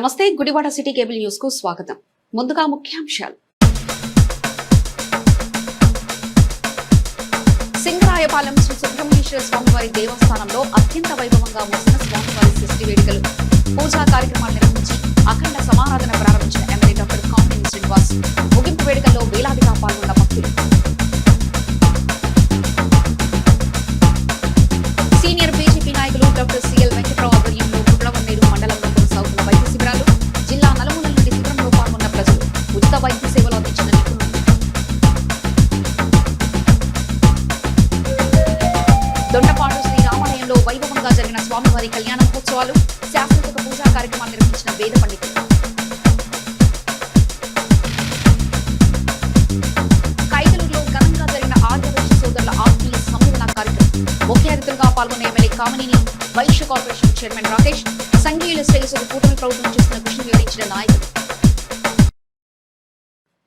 నమస్తే, Gudivada city cable news కు స్వాగతం. ముందుగా ముఖ్యాంశాలు. సింగరాయపాలెం శ్రీ సుబ్రహ్మణ్యేశ్వర స్వామివారి దేవస్థానంలో అత్యంత వైభవంగా ముగిసిన స్వామివారి సృష్టి వేడుకలు, పూజా కార్యక్రమాలు నిర్వహించి అఖండ సమారాధన ప్రారంభించిన ఎమ్మెల్యే డాక్టర్ కామినేని శ్రీనివాస్. ముగింపు వేడుకల్లో వేలాదిగా పాల్గొన్న భక్తులు. సీనియర్ బీజేపీ నాయకులు డాక్టర్ సిఎల్ వెంకట్రావు ఆధ్వర్యంలో గుడ్లవన్నేరు మండలంలో కొనసాగుతున్న వైద్య శిబిరాలు, జిల్లా నలుమూలల నుండి శిబిరంలో పాల్గొన్న ప్రజలు, ఉచిత వైద్య సేవలు అందించిన నిపుణులు. దొండపాడు శ్రీరామాలయంలో వైభవంగా జరిగిన స్వామివారి కళ్యాణ మహోత్సవాలు, శాస్త్రోక్త పూజా కార్యక్రమాలు నిర్వహించిన వేద పండితులు. కైకలూరులో ఘనంగా జరిగిన ఆర్యవైశ్య సోదరుల ఆత్మీయ సమ్మేళన కార్యక్రమం. ముఖ్య అతిథులుగా పాల్గొన్న MLA Kamineni, Vysya corporation chairman Rakesh, సంఘీయుల శ్రేయస్సుకు కూటమి ప్రభుత్వం చేస్తున్న కృషిని వివరించిన నాయకులు.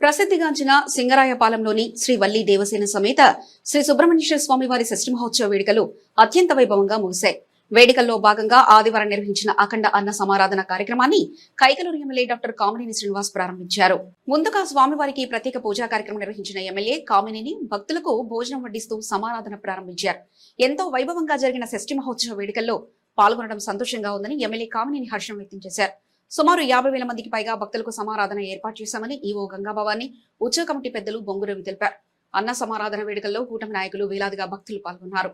ప్రసిద్ధిగాంచిన సింగరాయపాలెంలోని శ్రీ వల్లి దేవసేన సమేత శ్రీ సుబ్రహ్మణ్యేశ్వర స్వామివారి షష్ఠి మహోత్సవ వేడుకలు అత్యంత వైభవంగా ముగిశాయి. వేడుకల్లో భాగంగా ఆదివారం నిర్వహించిన అఖండ అన్న సమారాధన కార్యక్రమాన్ని కైకలూరు ఎమ్మెల్యే డాక్టర్ కామినేని శ్రీనివాస్ ప్రారంభించారు. ముందుగా స్వామివారికి ప్రత్యేక పూజా కార్యక్రమం నిర్వహించిన ఎమ్మెల్యే కామినేని భక్తులకు భోజనం వడ్డిస్తూ సమారాధన ప్రారంభించారు. ఎంతో వైభవంగా జరిగిన షష్ఠి మహోత్సవ వేడుకల్లో పాల్గొనడం సంతోషంగా ఉందని ఎమ్మెల్యే కామినేని హర్షం వ్యక్తం చేశారు. సుమారు 50,000 మందికి పైగా భక్తులకు సమారాధన ఏర్పాటు చేశామని ఈవో గంగాభవాని, ఉత్సవ కమిటీ పెద్దలు బొంగు రవి తెలిపారు. అన్న సమారాధన వేడుకల్లో కూటమి నాయకులు వేలాదిగా భక్తులు పాల్గొన్నారు.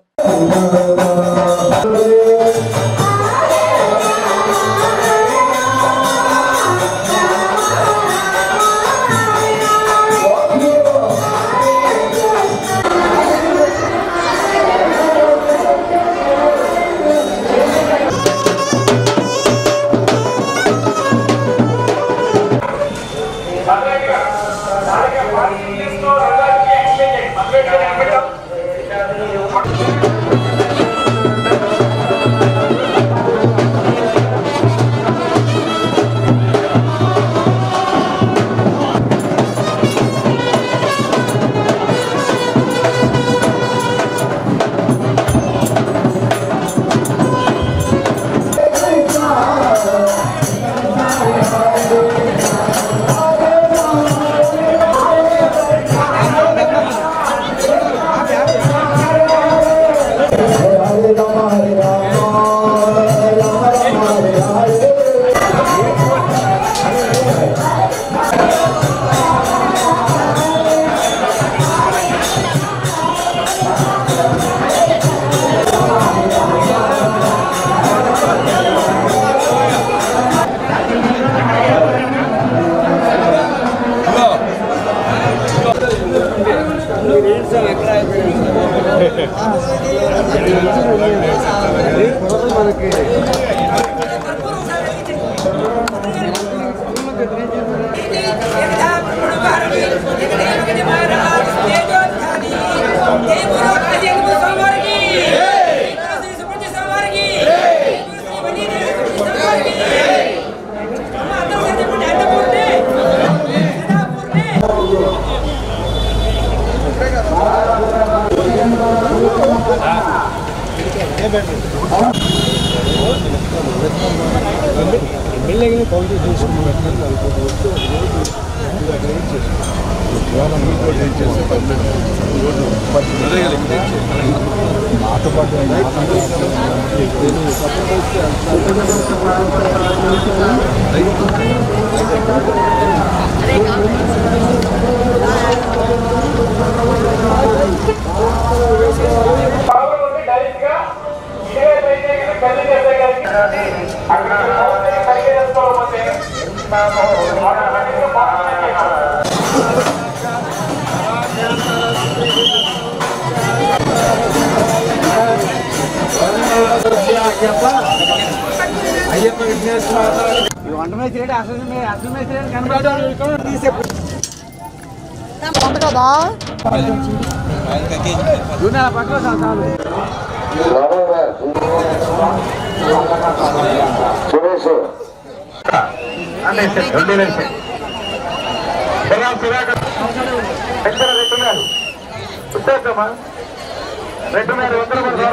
వెంటనేరు ఉత్తరప్రదేశ్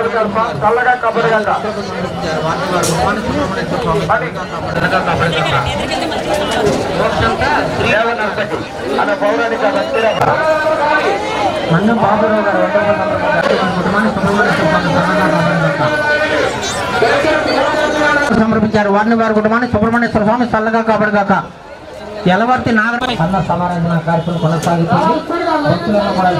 చల్లగా కబడిగంట అనే పౌరాణిక మందం బాబురావు గారు సమర్పించారు. వారిని వారి కుటుంబాన్ని సుబ్రహ్మణ్యేశ్వర స్వామి చల్లగా కాపాడుగాక. ఎలవర్తి నాగర అన్న సమారాధన కార్యక్రమం కొనసాగుతుంది. భక్తులను కూడా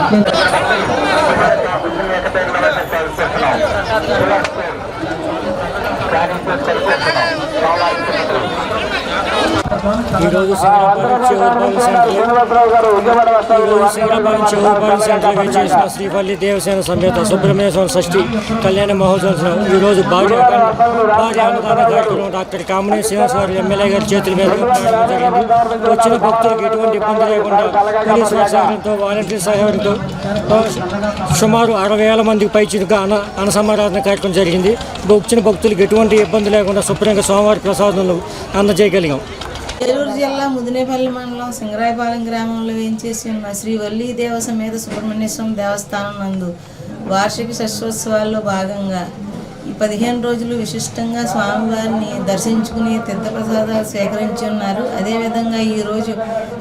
ఈరోజు చేసిన శ్రీవల్లి దేవసేన సమేత సుబ్రహ్మణ్యేశ్వర షష్ఠి కళ్యాణ మహోత్సవం ఈరోజు భారీ అన్నదాన కార్యక్రమం డాక్టర్ కామినేని శ్రీనివాస్ గారు ఎమ్మెల్యే గారి చేతుల మీద జరిగింది. వచ్చిన భక్తులకు ఎటువంటి ఇబ్బంది లేకుండా పోలీసుల సహాయంతో వాలంటీర్ సహాయంతో సుమారు 60,000 మందికి పైచిగా అన్న సమారాధన కార్యక్రమం జరిగింది. వచ్చిన భక్తులకు ఎటువంటి ఇబ్బంది లేకుండా శుభ్రంగా స్వామివారి ప్రసాదాలు అందజేయగలిగాం. ఏలూరు జిల్లా ముదినేపల్లి మండలం సింగరాయపాలెం గ్రామంలో వేయించేసి ఉన్న శ్రీ వల్లి దేవసమేత సుబ్రహ్మణ్యేశ్వరం దేవస్థానం నందు వార్షిక షష్ఠోత్సవాల్లో భాగంగా ఈ 15 రోజులు విశిష్టంగా స్వామివారిని దర్శించుకుని తీర్థప్రసాదాలు సేకరించి ఉన్నారు. అదేవిధంగా ఈరోజు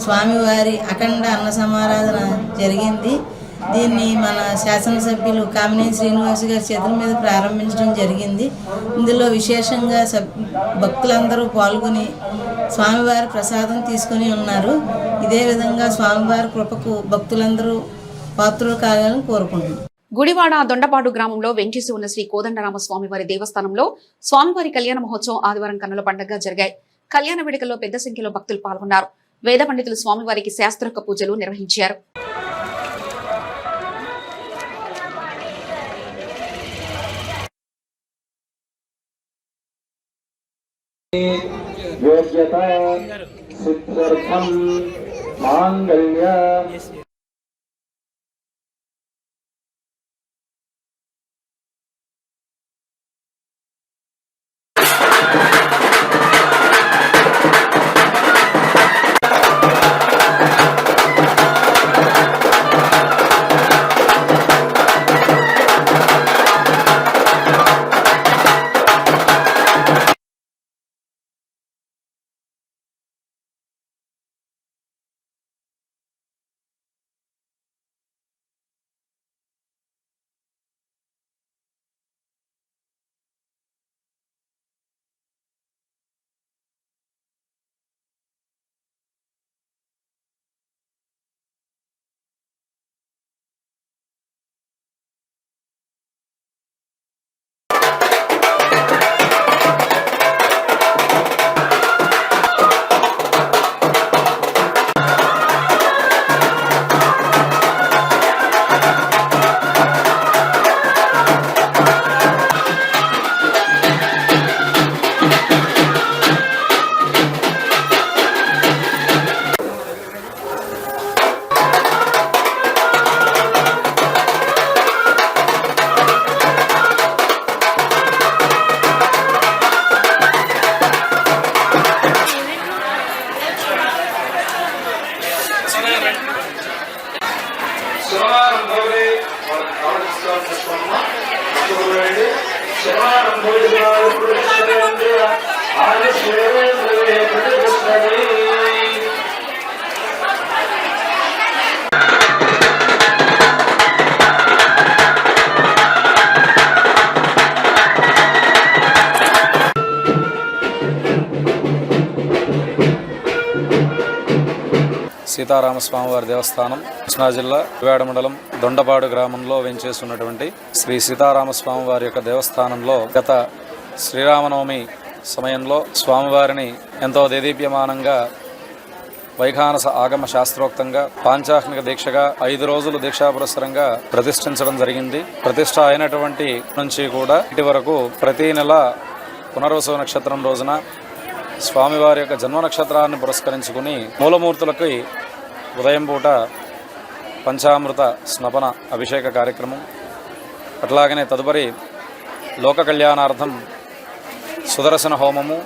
స్వామివారి అఖండ అన్న సమారాధన జరిగింది. దీన్ని మన శాసనసభ్యులు కామినేని శ్రీనివాస్ గారి చేతుల మీద ప్రారంభించడం జరిగింది. ఇందులో విశేషంగా భక్తులందరూ పాల్గొని స్వామివారి ప్రసాదం తీసుకుని ఉన్నారు. ఇదే విధంగా స్వామివారి కృపకు భక్తులందరూ పాత్రలు కావాలని కోరుకుంటున్నారు. గుడివాడ దొండపాడు గ్రామంలో వెంచేసి ఉన్న శ్రీ కోదండరామ స్వామివారి దేవస్థానంలో స్వామివారి కళ్యాణ మహోత్సవం ఆదివారం కన్నుల పండుగగా జరిగాయి. కళ్యాణ వేడుకల్లో పెద్ద సంఖ్యలో భక్తులు పాల్గొన్నారు. వేద పండితులు స్వామివారికి శాస్త్రోక్త పూజలు నిర్వహించారు. సీతారామస్వామివారి దేవస్థానం కృష్ణా జిల్లా గుడివాడ మండలం దొండపాడు గ్రామంలో వెంచేస్తున్నటువంటి శ్రీ సీతారామస్వామివారి యొక్క దేవస్థానంలో గత శ్రీరామనవమి సమయంలో స్వామివారిని ఎంతో దేదీప్యమానంగా వైఖానస ఆగమ శాస్త్రోక్తంగా పాంచాహ్నిక దీక్షగా 5 రోజులు దీక్షా పురస్సరంగా ప్రతిష్ఠించడం జరిగింది. ప్రతిష్ఠ అయినటువంటి నుంచి కూడా ఇటు వరకు ప్రతి నెల పునర్వసు నక్షత్రం రోజున స్వామివారి యొక్క జన్మ నక్షత్రాన్ని పురస్కరించుకుని మూలమూర్తులకి ఉదయం పూట పంచామృత స్నపన అభిషేక కార్యక్రమం, అట్లాగనే తదుపరి లోక కళ్యాణార్థం సుదర్శన హోమము,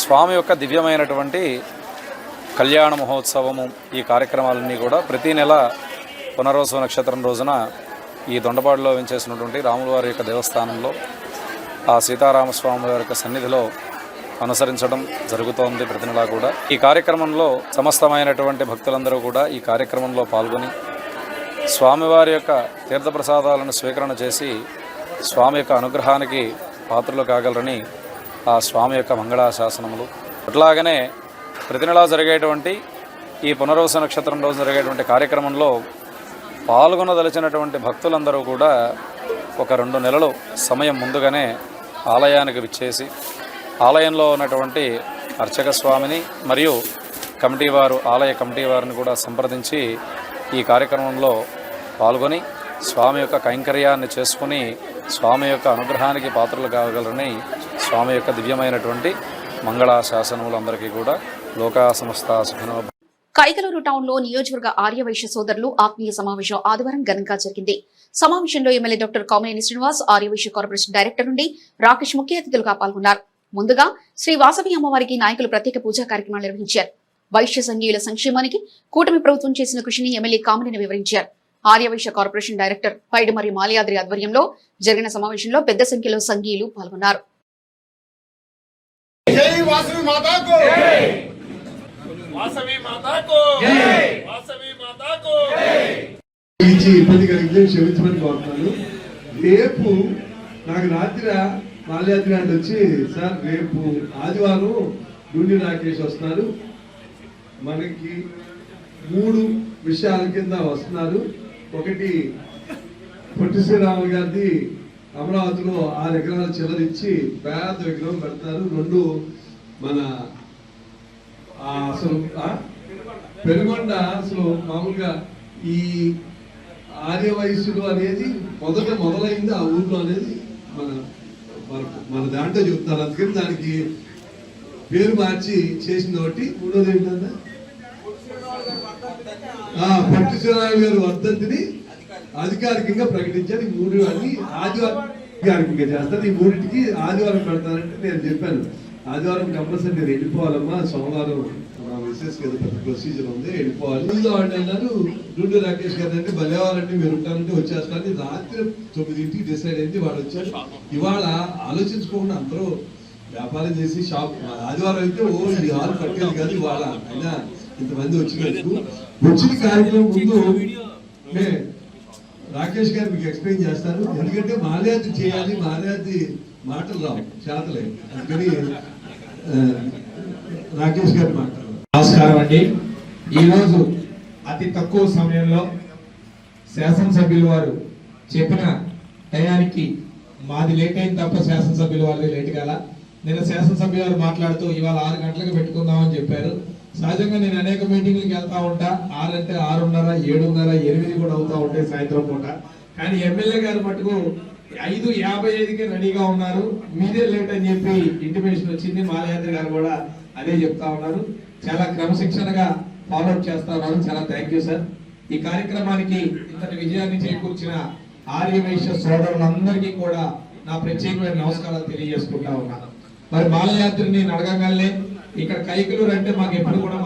స్వామి యొక్క దివ్యమైనటువంటి కళ్యాణ మహోత్సవము, ఈ కార్యక్రమాలన్నీ కూడా ప్రతి నెల పునర్వసు నక్షత్రం రోజున ఈ దొండపాడులో వెంచేసినటువంటి రాములవారి యొక్క దేవస్థానంలో ఆ సీతారామస్వామి వారి యొక్క సన్నిధిలో అనుసరించడం జరుగుతోంది ప్రతి నెలా కూడా. ఈ కార్యక్రమంలో సమస్తమైనటువంటి భక్తులందరూ కూడా ఈ కార్యక్రమంలో పాల్గొని స్వామివారి యొక్క తీర్థప్రసాదాలను స్వీకరణ చేసి స్వామి యొక్క అనుగ్రహానికి పాత్రలు కాగలరని ఆ స్వామి యొక్క మంగళాశాసనములు. అట్లాగనే ప్రతి నెలా జరిగేటువంటి ఈ పునర్వసు నక్షత్రం రోజు జరిగేటువంటి కార్యక్రమంలో పాల్గొనదలిచినటువంటి భక్తులందరూ కూడా ఒక 2 నెలలు సమయం ముందుగానే ఆలయానికి విచ్చేసి ఆలయంలో ఉన్నటువంటి అర్చక స్వామిని మరియు కమిటీ వారు ఆలయ కమిటీ వారిని కూడా సంప్రదించి ఈ కార్యక్రమంలో పాల్గొని స్వామి యొక్క కైంకర్యాన్ని చేసుకుని స్వామి యొక్క అనుగ్రహానికి పాత్రలు కాగలరని స్వామి యొక్క దివ్యమైనటువంటి మంగళాశాసనములందరికీ కూడా లోకా సంస్థ సుఖినో. కైకలూరు టౌన్ లో నియోజకవర్గ ఆర్యవైశ్య సోదరులు ఆత్మీయ సమావేశం ఆదివారం ఘనంగా జరిగింది. సమావేశంలో MLA doctor Kamineni Srinivas, Aryavysya corporation director నుండి రాకేష్ ముఖ్య అతిథులుగా పాల్గొన్నారు. ముందుగా శ్రీ వాసవి అమ్మవారికి నాయకులు ప్రత్యేక పూజా కార్యక్రమాలు నిర్వహించారు. వైశ్య సంఘీయుల సంక్షేమానికి కూటమి ప్రభుత్వం చేసిన కృషిని ఎమ్మెల్యే కామినేని వివరించారు. ఆర్యవైశ్య కార్పొరేషన్ డైరెక్టర్ పైడిమర్రి మాలయాద్రి ఆధ్వర్యంలో జరిగిన సమావేశంలో పెద్ద సంఖ్యలో సంఘీయులు పాల్గొన్నారు. ఇబ్బంది కలిగితే క్షమించమని కోరుతున్నాను. రేపు నాకు రాత్రి మాల్యాద్రి గారు వచ్చి, సార్ రేపు ఆదివారం డూండి రాకేష్ వస్తున్నారు, మనకి 3 విషయాల కింద వస్తున్నారు. ఒకటి పొట్టి శ్రీరాములు గారిది అమరావతిలో 6 ఎకరాల చిల్లరిచ్చి పేద విగ్రహం పెడతారు. 2 మన అసలు పెనుగొండ అసలు మామూలుగా ఈ ఆర్య వయస్సులు అనేది మొదలైంది ఆ ఊర్లో అనేది మన దాంట్లో చెప్తారు. అందుకని దానికి పేరు మార్చి చేసింది. ఒకటి. 3వది ఏంటంటే పొట్టి శ్రీరాములు గారు వర్ధంతిని అధికారికంగా ప్రకటించారు. ఈ 3 అన్ని ఆదివారం అధికారికంగా చేస్తారు. ఈ 3టికి ఆదివారం పెడతారంటే నేను చెప్పాను, ఆదివారం కంపల్సరీ నేను వెళ్ళిపోవాలమ్మా, సోమవారం మా మిస్సెస్ ఏదో పెద్ద ప్రొసీజర్ ఉంది, వెళ్ళిపోవాలి. ముందు వాళ్ళు అన్నారు, డూండి రాకేష్ గారు అంటే భలేవారంటే మీరు ఉంటారంటే వచ్చేస్తారని. రాత్రి 9ంటికి డిసైడ్ అయింది, వాళ్ళు వచ్చారు. ఇవాళ ఆలోచించుకోకుండా అందరూ వ్యాపారం చేసి షాప్ ఆదివారం అయితే ఈ హాల్ కట్టేది కాదు. ఇవాళ అయినా ఇంతమంది వచ్చినందుకు వచ్చిన కార్యక్రమం ముందు రాకేష్ గారు మీకు ఎక్స్ప్లెయిన్ చేస్తారు. ఎందుకంటే మాల్యాద్రి చేయాలి, మాల్యాద్రి మాటలు రావు, చేతలే, అందుకని రాకేష్ గారు మాట్లాడారు. నమస్కారం అండి. ఈరోజు అతి తక్కువ సమయంలో శాసనసభ్యులు వారు చెప్పిన టయానికి మాది లేట్ అయింది తప్ప శాసనసభ్యుల వారిది లేట్ కాల. నిన్న శాసనసభ్యులు వారు మాట్లాడుతూ ఇవాళ 6 గంటలకు పెట్టుకుందామని చెప్పారు. సహజంగా నేను అనేక మీటింగ్లకు వెళ్తా ఉంటా, 6 అంటే 6:30, 7:30, 8 కూడా అవుతా ఉంటాయి సాయంత్రం పూట. కానీ ఎమ్మెల్యే గారు మటుకు 5:55కి రెడీగా ఉన్నారు. మీదే లేట్ అని చెప్పి ఇంటిమేషన్ వచ్చింది. మాలయాద్రి గారు కూడా అదే చెప్తా ఉన్నారు. చాలా క్రమశిక్షణగా ఫాలోఅప్ చేస్తా ఉన్నారు. చాలా థ్యాంక్ యూ సార్. ఈ కార్యక్రమానికి ఇంతటి విజయాన్ని చేకూర్చిన ఆర్యవైశ్య సోదరులందరికీ కూడా నా ప్రత్యేకమైన నమస్కారాలు తెలియజేసుకుంటా ఉన్నాను. మరి మాలయాద్రిని అడగగానే ఇక్కడ కైకలూరు అంటే మాకు ఎప్పుడు కూడా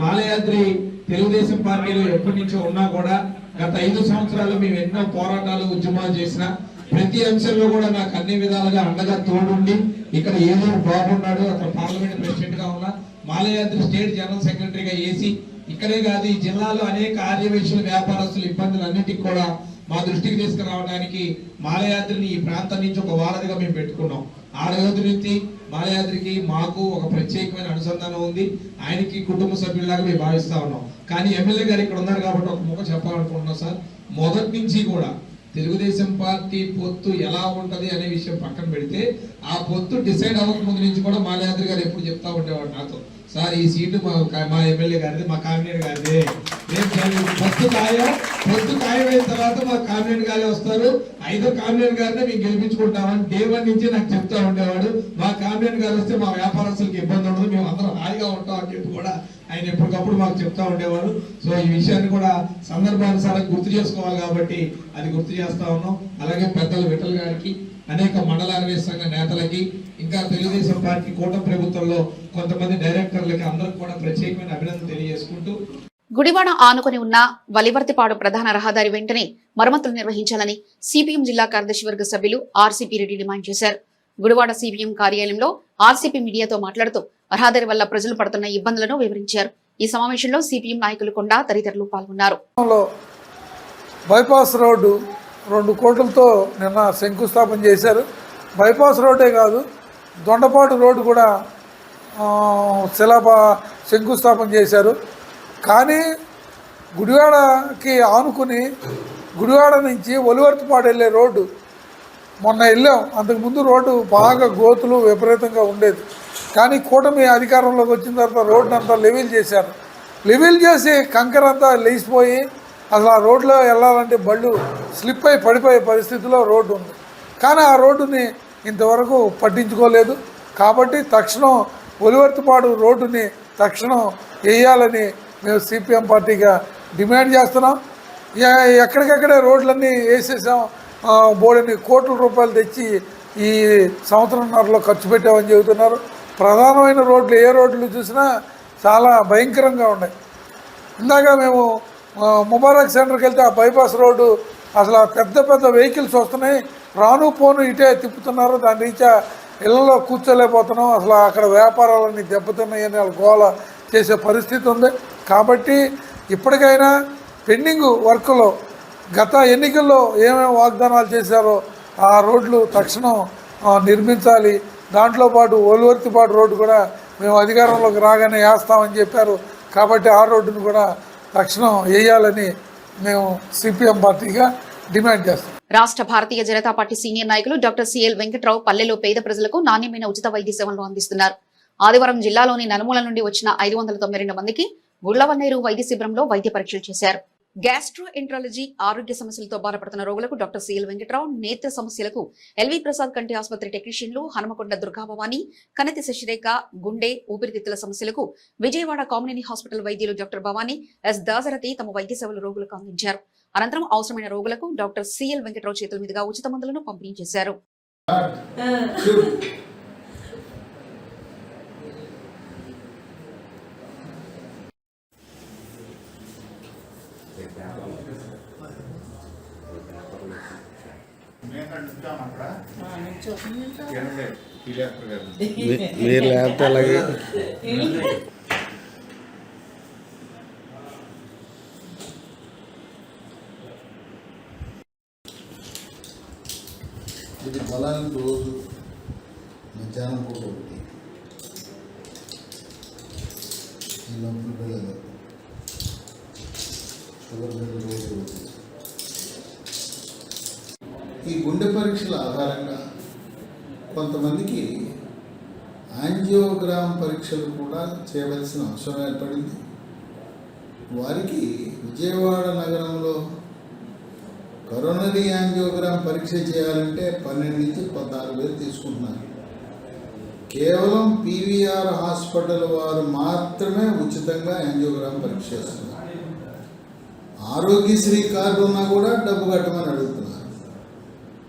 మాలయాద్రి తెలుగుదేశం పార్టీలో ఎప్పటి నుంచో ఉన్నా కూడా గత 5 సంవత్సరాలు మేము ఎన్నో పోరాటాలు ఉద్యమాలు చేసిన ప్రతి అంశంలో కూడా నాకు అన్ని విధాలుగా అండగా తోడుండి ఇక్కడ ఏదో బాగున్నాడు, అక్కడ పార్లమెంట్ ప్రెసిడెంట్ గా ఉన్నా, మాలయాద్రి స్టేట్ జనరల్ సెక్రటరీగా చేసి ఇక్కడే కాదు ఈ జిల్లాలో అనేక ఆర్యవైశ్యుల వ్యాపారస్తుల ఇబ్బందులన్నిటికీ కూడా మా దృష్టికి తీసుకురావడానికి మాలయాద్రిని ఈ ప్రాంతం నుంచి ఒక వారధిగా మేము పెట్టుకున్నాం. ఆ రోజు నుంచి మాలయాద్రికి మాకు ఒక ప్రత్యేకమైన అనుసంధానం ఉంది. ఆయనకి కుటుంబ సభ్యులాగా మేము భావిస్తా ఉన్నాం. కానీ ఎమ్మెల్యే గారు ఇక్కడ ఉన్నారు కాబట్టి ఒక ముఖం చెప్పాలనుకుంటున్నాం సార్. మొదటి నుంచి కూడా తెలుగుదేశం పార్టీ పొత్తు ఎలా ఉంటది అనే విషయం పక్కన పెడితే ఆ పొత్తు డిసైడ్ అవ్వక ముందు నుంచి కూడా మాలయాద్రి గారు ఎప్పుడు చెప్తా ఉండేవాడు నాతో, సార్ ఈ సీటు మా ఎమ్మెల్యే గారిది, మా కామినేని గారిది, పొత్తు ఖాయమైన తర్వాత మా కామినేని గారే వస్తారు, 5వ కామినేని గారినే మేము గెలిపించుకుంటామని డే 1 నుంచి నాకు చెప్తా ఉండేవాడు. మా కామినేని గారు వస్తే మా వ్యాపారస్తులకు ఇబ్బంది ఉండదు, మేము అందరం హాయిగా ఉంటాం అని చెప్పి కూడా ఆయన ఎప్పటికప్పుడు మాకు చెప్తా ఉండేవాడు. సో ఈ విషయాన్ని కూడా సందర్భానుసారం గుర్తు చేసుకోవాలి కాబట్టి అది గుర్తు చేస్తా ఉన్నాం. అలాగే పెద్దలు విఠల్ గారికి, అనేక మండల ఆర్యవైశ్య సంఘ నేతలకి, ఇంకా తెలుగుదేశం పార్టీ కూటమి ప్రభుత్వంలో కొంతమంది డైరెక్టర్లకి అందరికి కూడా ప్రత్యేకమైన అభినందనలు తెలియజేసుకుంటూ గుడివాడ ఆనుకుని ఉన్న వలివర్తిపాడు ప్రధాన రహదారి వెంటనే మరమ్మతులు నిర్వహించాలని సిపిఎం జిల్లా కార్యదర్శి వర్గ సభ్యులు ఆర్సీపీ రెడ్డి డిమాండ్ చేశారు. గుడివాడ సిపిఎం కార్యాలయంలో ఆర్సీపీ మీడియాతో మాట్లాడుతూ రహదారి వల్ల ప్రజలు పడుతున్న ఇబ్బందులను వివరించారు. ఈ సమావేశంలో సిపిఎం నాయకులు కొండా తదితరులు పాల్గొన్నారు. బైపాస్ రోడ్డు 2 కోట్లతో నిన్న శంకుస్థాపన చేశారు. బైపాస్ రోడ్డే కాదు, దొండపాటు రోడ్డు కూడా శంకుస్థాపన చేశారు. కానీ గుడివాడకి ఆనుకుని గుడివాడ నుంచి ఒలివర్తిపాడు వెళ్ళే రోడ్డు మొన్న వెళ్ళాం. అంతకుముందు రోడ్డు బాగా గోతులు విపరీతంగా ఉండేది. కానీ కూటమి అధికారంలోకి వచ్చిన తర్వాత రోడ్డు అంతా లెవెల్ చేశారు. లెవెల్ చేసి కంకర అంతా లేచిపోయి అసలు ఆ రోడ్లో వెళ్ళాలంటే బళ్ళు స్లిప్ అయి పడిపోయే పరిస్థితిలో రోడ్డు ఉంది. కానీ ఆ రోడ్డుని ఇంతవరకు పట్టించుకోలేదు. కాబట్టి తక్షణం ఒలివర్తిపాడు రోడ్డుని తక్షణం వేయాలని మేము సిపిఎం పార్టీగా డిమాండ్ చేస్తున్నాం. ఎక్కడికెక్కడే రోడ్లన్నీ వేసేసాం, బోడని కోట్ల రూపాయలు తెచ్చి ఈ సంవత్సరంన్నరలో ఖర్చు పెట్టామని చెబుతున్నారు. ప్రధానమైన రోడ్లు ఏ రోడ్లు చూసినా చాలా భయంకరంగా ఉన్నాయి. ఇందాక మేము ముబారక్ సెంటర్కి వెళ్తే ఆ బైపాస్ రోడ్డు అసలు పెద్ద పెద్ద వెహికల్స్ వస్తున్నాయి, రాను పోను ఇటే తిప్పుతున్నారు. దాని రీత్యా ఇళ్లలో కూర్చోలేకపోతున్నాం. అసలు అక్కడ వ్యాపారాలన్నీ దెబ్బతిన్నాయని వాళ్ళు గోల చేసే పరిస్థితి ఉంది. కాబట్టి ఇప్పటికైనా పెండింగ్ వర్క్లో గత ఎన్నికల్లో ఏమేమి వాగ్దానాలు చేశారో ఆ రోడ్లు తక్షణం నిర్మించాలి. దాంట్లో పాటు ఒలివర్తిపాడు రోడ్డు కూడా మేము అధికారంలోకి రాగానే వేస్తామని చెప్పారు. కాబట్టి ఆ రోడ్డును కూడా తక్షణం వేయాలని మేము సిపిఎం పార్టీగా డిమాండ్ చేస్తాం. రాష్ట్ర భారతీయ జనతా పార్టీ సీనియర్ నాయకులు డాక్టర్ సిఎల్ వెంకట్రావు పల్లెలో పేద ప్రజలకు నాణ్యమైన ఉచిత వైద్య సేవలను అందిస్తున్నారు. ఆదివారం జిల్లాలోని నలుమూల నుండి వచ్చిన 592 మందికి గుళ్లవన్నేరు వైద్య శిబిరంలో వైద్య పరీక్షలు చేశారు. గ్యాస్ట్రోఎంట్రాలజీ ఆరోగ్య సమస్యలతో బాధపడుతున్న రోగులకు డాక్టర్ సిఎల్ వెంకట్రావు, నేత్ర సమస్యలకు ఎల్వి ప్రసాద్ కంటి ఆసుపత్రి టెక్నీషియన్లు హనుమకొండ దుర్గాభవాని, కనతి శశిరేఖ, గుండె ఊపిరితిత్తుల సమస్యలకు విజయవాడ కామినేని హాస్పిటల్ వైద్యులు డాక్టర్ భవానీ ఎస్ దాసరథి తమ వైద్య సేవలు రోగులకు అందించారు. అనంతరం అవసరమైన రోగులకు డాక్టర్ సిఎల్ వెంకట్రావు చేతుల మీదుగా ఉచిత మందులను పంపిణీ చేశారు. మీరు లేకపోతే అలాగే ఇది బలానికి రోజు మధ్యాహ్నం పూట ఒకటి ఈ నొప్పులు పిల్లలు షుగర్ బిల్లు రోజు ఒకటి. ఈ గుండె పరీక్షల ఆధారంగా కొంతమందికి యాంజియోగ్రామ్ పరీక్షలు కూడా చేయవలసిన అవసరం ఏర్పడింది. వారికి విజయవాడ నగరంలో కరోనరీ యాంజియోగ్రామ్ పరీక్ష చేయాలంటే 12 నుంచి 14 వేలు తీసుకుంటున్నారు. కేవలం పీవీఆర్ హాస్పిటల్ వారు మాత్రమే ఉచితంగా యాంజియోగ్రామ్ పరీక్ష చేస్తున్నారు. ఆరోగ్యశ్రీ కార్డు ఉన్నా కూడా డబ్బు కట్టమని అడుగుతున్నారు.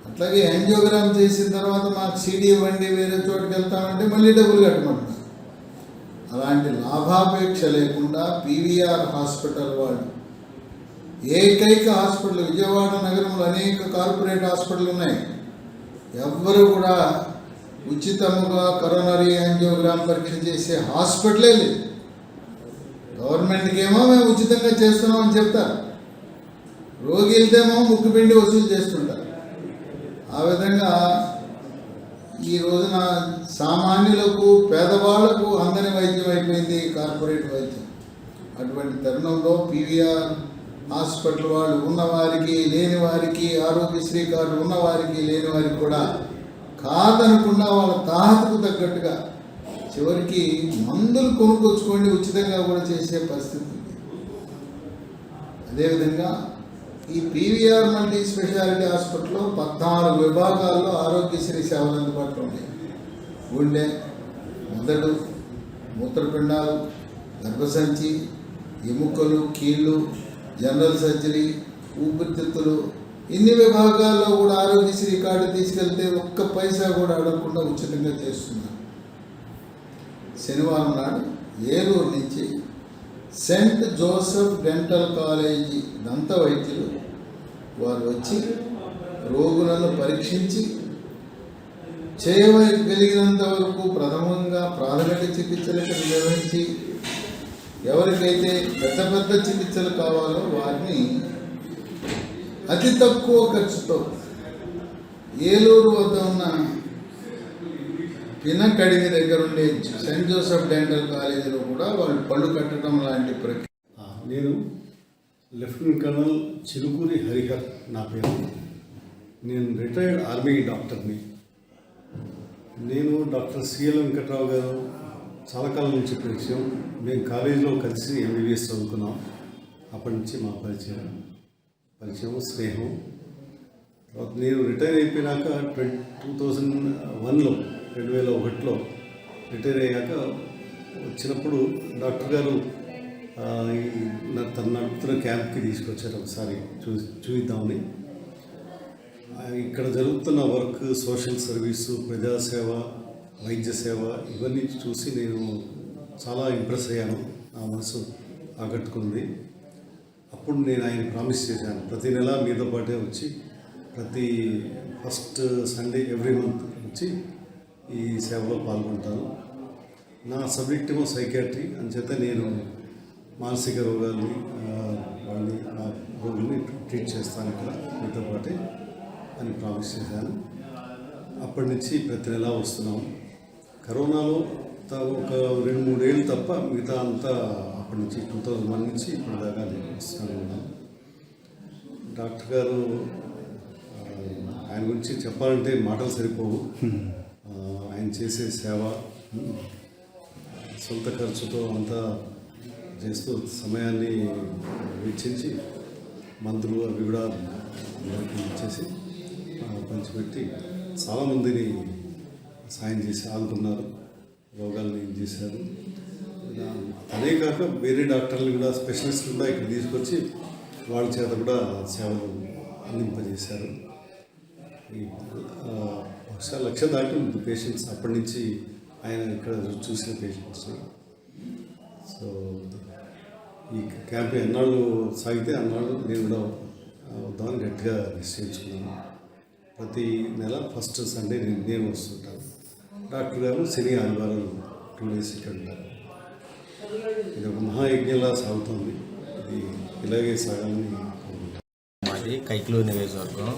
అట్లాగే యాంజియోగ్రామ్ చేసిన తర్వాత మాకు సీడీ ఇవ్వండి, వేరే చోటుకి వెళ్తామంటే మళ్ళీ డబ్బులు కట్టమంటున్నారు. అలాంటి లాభాపేక్ష లేకుండా పీవీఆర్ హాస్పిటల్ వాళ్ళు ఏకైక హాస్పిటల్, విజయవాడ నగరంలో అనేక కార్పొరేట్ హాస్పిటల్ ఉన్నాయి, ఎవ్వరు కూడా ఉచితంగా కరోనరీ యాంజియోగ్రామ్ పరీక్ష చేసే హాస్పిటలే లేదు. గవర్నమెంట్కి ఏమో మేము ఉచితంగా చేస్తున్నామని చెప్తారు, రోగి వెళ్తేమో ముక్కు పిండి వసూలు చేస్తుంటారు. ఆ విధంగా ఈ రోజున సామాన్యులకు పేదవాళ్లకు అందని వైద్యం అయిపోయింది కార్పొరేట్ వైద్యం. అటువంటి తరుణంలో పీవీఆర్ హాస్పిటల్ వాళ్ళు ఉన్నవారికి లేని వారికి, ఆరోగ్యశ్రీ కార్డు ఉన్నవారికి లేని వారికి కూడా కాదనకుండా వాళ్ళ తాహతకు తగ్గట్టుగా చివరికి మందులు కొనుక్కొచ్చుకోండి ఉచితంగా కూడా చేసే పరిస్థితి ఉంది. అదేవిధంగా ఈ పీవీఆర్ మల్టీ స్పెషాలిటీ హాస్పిటల్లో 14 విభాగాల్లో ఆరోగ్యశ్రీ సేవలు అందుబాటులో ఉన్నాయి. గుండె, మెదడు, మూత్రపిండాలు, గర్భసంచి, ఎముకలు, కీళ్ళు, జనరల్ సర్జరీ, ఊపిరితిత్తులు, ఇన్ని విభాగాల్లో కూడా ఆరోగ్యశ్రీ కార్డు తీసుకెళ్తే ఒక్క పైసా కూడా అడగకుండా ఉచితంగా చేస్తున్నారు. శనివారం నాడు ఏలూరు నుంచి సెయింట్ జోసెఫ్ డెంటల్ కాలేజీ దంత వైద్యులు వారు వచ్చి రోగులను పరీక్షించి చేయగలిగినంత వరకు ప్రథమంగా ప్రాథమిక చికిత్సలకు నిర్వహించి ఎవరికైతే పెద్ద పెద్ద చికిత్సలు కావాలో వారిని అతి తక్కువ ఖర్చుతో ఏలూరు వద్ద ఉన్న పినకడిగి దగ్గర ఉండే సెయింట్ జోసెఫ్ డెంటల్ కాలేజీలో కూడా వాళ్ళు పళ్ళు కట్టడం లాంటి ప్రక్రియ. నేను లెఫ్టినెంట్ కర్నల్ చిలుకూరి హరిహర్ నా పేరు. నేను రిటైర్డ్ ఆర్మీ డాక్టర్ని. నేను డాక్టర్ సిఎల్ వెంకట్రావు గారు చాలా కాలం నుంచి పరిచయం. మేము కాలేజీలో కలిసి ఎంబీబీఎస్ చదువుకున్నాం. అప్పటి నుంచి మా పరిచయం స్నేహం. తర్వాత నేను రిటైర్ అయిపోయినాక 2001లో రిటైర్ అయ్యాక వచ్చినప్పుడు డాక్టర్ గారు తను నడుపుతున్న క్యాంప్కి తీసుకొచ్చారు. ఒకసారి చూద్దామని. ఇక్కడ జరుగుతున్న వర్క్, సోషల్ సర్వీసు, ప్రజాసేవ, వైద్య సేవ ఇవన్నీ చూసి నేను చాలా ఇంప్రెస్ అయ్యాను. నా మనసు ఆకట్టుకుంది. అప్పుడు నేను ఆయన ప్రామిస్ చేశాను, ప్రతి నెల మీతో పాటే వచ్చి ప్రతి ఫస్ట్ సండే ఎవ్రీ మంత్ వచ్చి ఈ సేవలో పాల్గొంటాను. నా సబ్జెక్ట్ ఏమో సైకియాట్రీ. అంచేత నేను మానసిక రోగాల్ని వాళ్ళని ఆ రోగుల్ని ట్రీట్ చేస్తాను ఇక్కడ మీతో పాటే అని ప్రామిస్ చేశాను. అప్పటి నుంచి ప్రతి నెలా వస్తున్నాము. కరోనాలో ఒక 2-3 ఏళ్ళు తప్ప మిగతా అంతా అప్పటి నుంచి 2001 నుంచి ఇప్పుడు దాకా నేను వస్తూనే ఉన్నాను. డాక్టర్ గారు ఆయన గురించి చెప్పాలంటే మాటలు సరిపోవు. ఆయన చేసే సేవ సొంత ఖర్చుతో అంతా చేస్తూ సమయాన్ని వెచ్చించి మందులు అవి కూడా ఇచ్చేసి పంచిపెట్టి చాలామందిని సాయం చేసి ఆదుకున్నారు, రోగాల్ని చేశారు. అదే కాక వేరే డాక్టర్లు కూడా, స్పెషలిస్టులు కూడా ఇక్కడ తీసుకొచ్చి వాళ్ళ చేత కూడా సేవలు అందింపజేశారు. బహుశా 1,00,000 దాటి ఉంది పేషెంట్స్ అప్పటి నుంచి ఆయన ఇక్కడ చూసిన పేషెంట్స్. సో ఈ క్యాంప్ ఎన్నాళ్ళు సాగితే అన్నాళ్ళు నేను కూడా వద్దామని గట్టిగా నిశ్చయించుకున్నాను. ప్రతి నెల ఫస్ట్ సండే నేను వస్తుంటాను. డాక్టర్ గారు శని ఆదివారం 2 days ఇక్కడ ఉంటారు. ఇది ఒక మహాయజ్ఞంలా సాగుతుంది. ఇది ఇలాగే సాగాలని కోరుకుంటాను. మాది కైక్లూరు నియోజకవర్గం.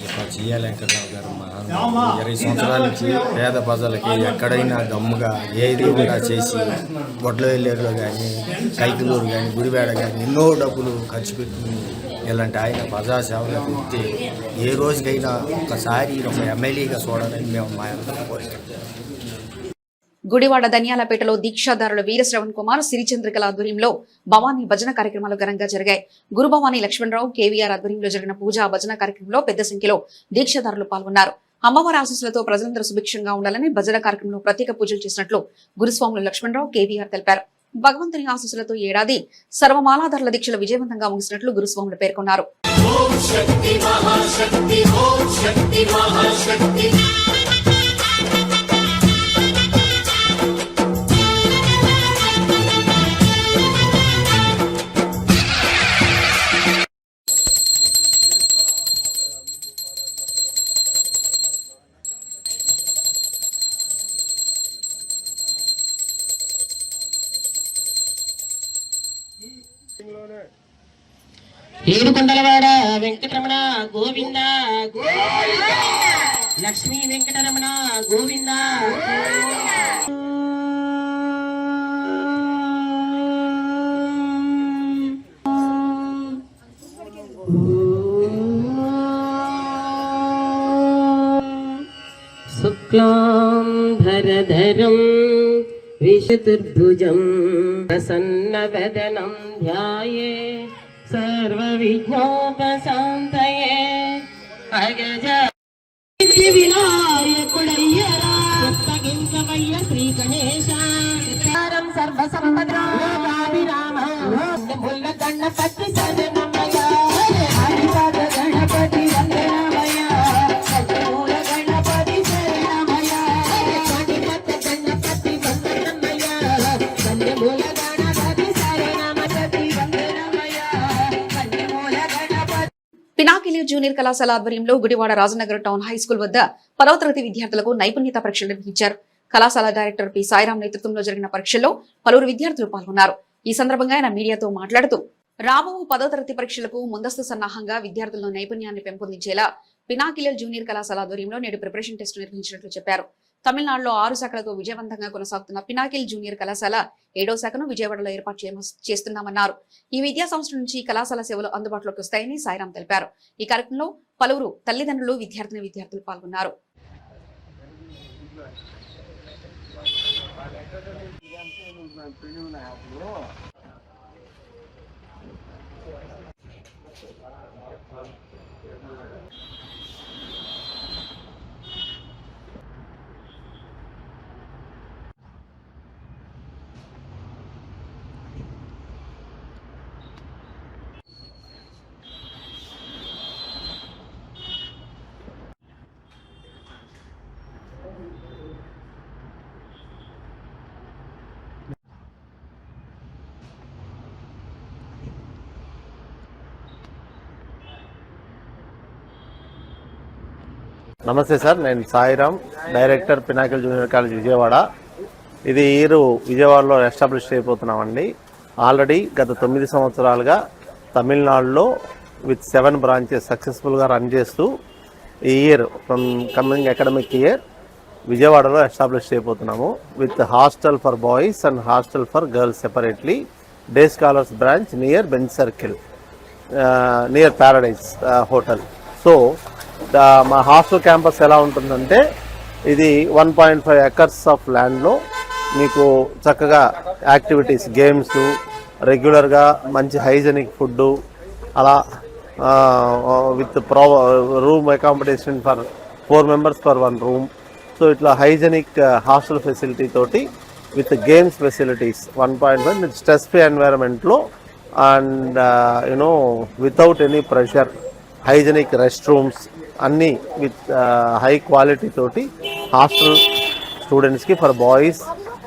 ఇక్కడ జియా వెంకటరావు గారు మహానుభావులు 20 సంవత్సరాల నుంచి పేద ప్రజలకి ఎక్కడైనా గమ్ముగా ఏది కూడా చేసి బొడ్లవెల్లేరులో కానీ, కైకులూరు కానీ, గుడివాడ కానీ ఎన్నో డబ్బులు ఖర్చు పెట్టి ఇలాంటి ఆయన ప్రజాసేవలు పెట్టి ఏ రోజుకైనా ఒకసారి ఒక ఎమ్మెల్యేగా చూడాలని మేము మా అందరం కోరుకుంటాం. గుడివాడ ధనియాలపేటలో దీక్షాదారుల వీర శ్రవణ్ కుమార్, సిరిచంద్రికల ఆధ్వర్యంలో భవానీ భజన కార్యక్రమాలు ఘనంగా జరిగాయి. గురు భవానీ లక్ష్మణరావు, కేవీఆర్ ఆధ్వర్యంలో జరిగిన పూజా భజన కార్యక్రమంలో పెద్ద సంఖ్యలో దీక్షాదారులు పాల్గొన్నారు. అమ్మవారి ఆశీస్సులతో ప్రజలందరూ సుభిక్షంగా ఉండాలని భజన కార్యక్రమంలో ప్రత్యేక పూజలు చేసినట్లు గురుస్వాములు లక్ష్మణరావు, కేవీఆర్ తెలిపారు. భగవంతుని ఆశీస్సులతో ఏడాది సర్వమాలాధారుల దీక్షలు విజయవంతంగా ముగిసినట్లు గురుస్వాములు పేర్కొన్నారు. ఏడుకొండలవాడ వెంకటరమణ గోవింద, లక్ష్మీ వెంకటరమణ గోవింద. శుక్లాం భరధరం విశతుర్భుజం ప్రసన్నవదనం ధ్యాయే సర్వవిఘ్నోపశాంతయే. అగజ వినాయకుడయ్యరా పుస్తకించవయ్య శ్రీ గణేశ సర్వసంపద్రామ ముల్ల గణపతి శరణమయ హరిపద గణపతి వందనమయ మూల గణపతి శరణమయ గణపతి గణపతి వందనమయ మూల గణపతి శరణమయ. పినాకిలి జూనియర్ కళాశాల ఆధ్వర్యంలో Gudivada Rajanagar town high school వద్ద 10వ తరగతి విద్యార్థులకు నైపుణ్యత పరీక్షలు నిర్వహించారు. కళాశాల డైరెక్టర్ పి సాయిరాం నేతృత్వంలో జరిగిన పరీక్షల్లో పలువురు విద్యార్థులు పాల్గొన్నారు. ఈ సందర్భంగా ఆయన మీడియాతో మాట్లాడుతూ రాబో 10వ తరగతి పరీక్షలకు ముందస్తు సన్నాహంగా విద్యార్థుల్లో నైపుణ్యాన్ని పెంపొందించేలా పినాకిలి జూనియర్ కళాశాల ఆధ్వర్యంలో నేడు ప్రిపరేషన్ టెస్ట్ నిర్వహించినట్లు చెప్పారు. తమిళనాడులో 6 శాఖలతో విజయవంతంగా కొనసాగుతున్న పినాకిల్ జూనియర్ కళాశాల 7వ శాఖను విజయవాడలో ఏర్పాటు చేస్తున్నామన్నారు. ఈ విద్యా సంవత్సరం నుంచి కళాశాల సేవలు అందుబాటులోకి వస్తాయని సాయిరాం తెలిపారు. ఈ కార్యక్రమంలో పలువురు తల్లిదండ్రులు విద్యార్థులు పాల్గొన్నారు. నమస్తే సార్, నేను Sairam, director Pinnacle junior college Vijayawada. ఇది ఇయర్ విజయవాడలో ఎస్టాబ్లిష్ అయిపోతున్నామండి. ఆల్రెడీ గత 9 సంవత్సరాలుగా తమిళనాడులో విత్ 7 బ్రాంచెస్ సక్సెస్ఫుల్గా రన్ చేస్తూ ఈ year from coming academic year విజయవాడలో ఎస్టాబ్లిష్ అయిపోతున్నాము. With hostel for boys and hostel for girls separately. Day scholars branch near Benz circle near Paradise hotel. So మా హాస్టల్ క్యాంపస్ ఎలా ఉంటుందంటే ఇది 1.5 ఎకర్స్ ఆఫ్ ల్యాండ్లో మీకు చక్కగా యాక్టివిటీస్, గేమ్స్, రెగ్యులర్గా మంచి హైజెనిక్ ఫుడ్, అలా with room accommodation for 4 members per 1 room. So ఇట్లా హైజెనిక్ హాస్టల్ ఫెసిలిటీ తోటి with games facilities 1.5 with stress free ఎన్వైరన్మెంట్లో and without any pressure, hygienic rest rooms అన్నీ విత్ హై క్వాలిటీ తోటి hostel స్టూడెంట్స్కి for boys